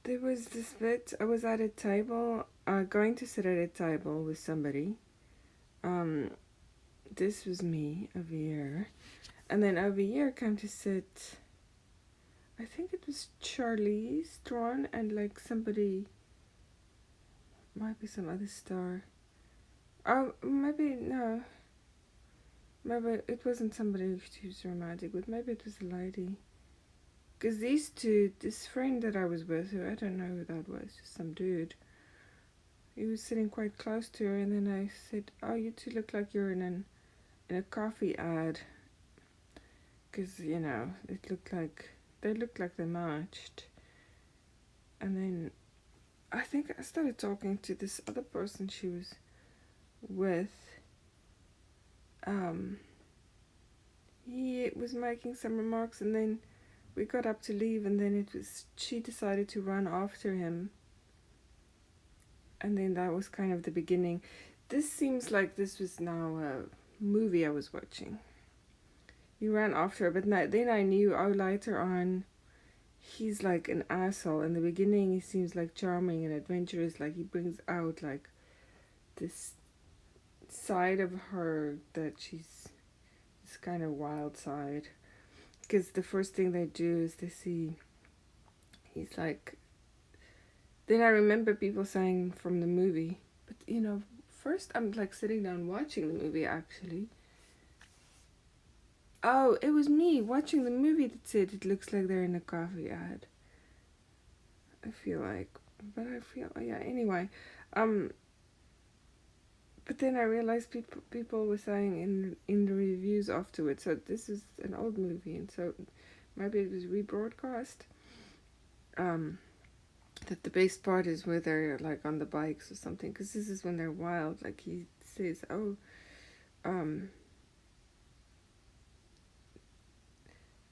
There was this bit, I was at a table, going to sit at a table with somebody. Um, this was me over here. And then over here came to sit, I think it was Charlize Theron and like somebody, might be some other star. Oh, maybe, no. Maybe it wasn't somebody who's romantic, but maybe it was a lady. Because these two, this friend that I was with, who I don't know who that was, just some dude, he was sitting quite close to her, and then I said, "Oh, you two look like you're in a coffee ad." Because, they looked like they matched. And then I think I started talking to this other person she was with. He was making some remarks, and then we got up to leave, and then she decided to run after him. And then that was kind of the beginning. This seems like this was now a movie I was watching. He ran after her, but then I knew, later on, he's like an asshole. In the beginning, he seems like charming and adventurous. Like, he brings out like this side of her that she's this kind of wild side. Because the first thing they do is they see he's like. Then I remember people saying from the movie, but first I'm like sitting down watching the movie actually. Oh, it was me watching the movie that said it looks like they're in a coffee ad. I feel like, yeah. Anyway, but then I realized people were saying in the reviews afterwards. So this is an old movie, and so maybe it was rebroadcast. That the best part is where they're like on the bikes or something, because this is when they're wild. Like he says,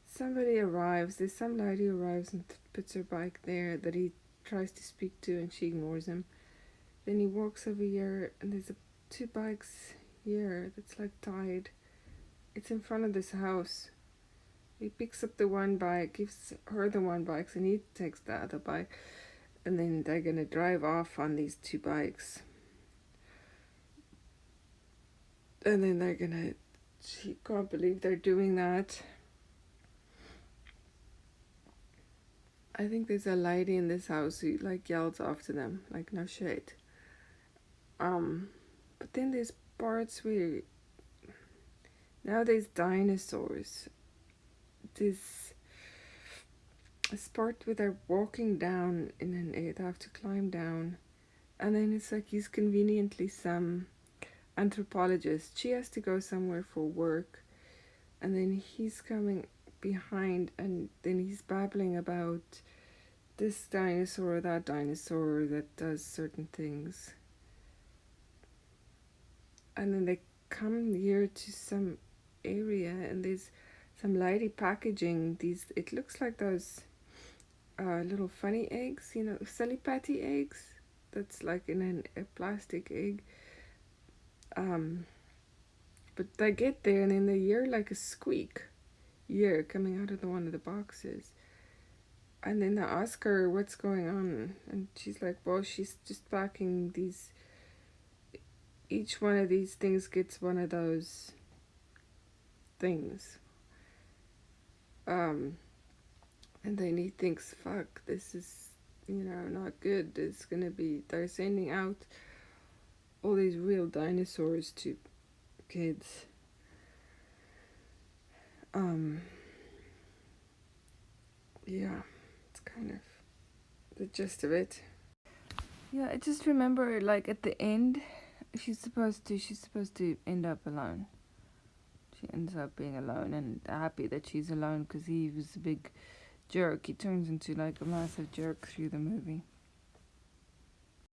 somebody arrives. There's some lady who arrives and puts her bike there that he tries to speak to, and she ignores him. Then he walks over here, and there's two bikes here that's like tied. It's in front of this house. He picks up the one bike, gives her the one bike, and he takes the other bike. And then they're gonna drive off on these two bikes. And then she can't believe they're doing that. I think there's a lady in this house who like yells after them, like no shit. But then there's parts where now there's dinosaurs. This part where they're walking down they have to climb down, and then it's like he's conveniently some anthropologist. She has to go somewhere for work, and then he's coming behind, and then he's babbling about this dinosaur or that dinosaur that does certain things. And then they come here to some area, and there's some lady packaging these. It looks like those little funny eggs, silly patty eggs. That's like in a plastic egg. But they get there, and then they hear like a squeak coming out of one of the boxes. And then they ask her what's going on, and she's like, well, she's just packing these. Each one of these things gets one of those things. And then he thinks, fuck, this is, not good. It's gonna be, they're sending out all these real dinosaurs to kids. Yeah, it's kind of the gist of it. Yeah, I just remember, like, at the end, she's supposed to end up alone. She ends up being alone and happy that she's alone because he was a big jerk. He turns into like a massive jerk through the movie.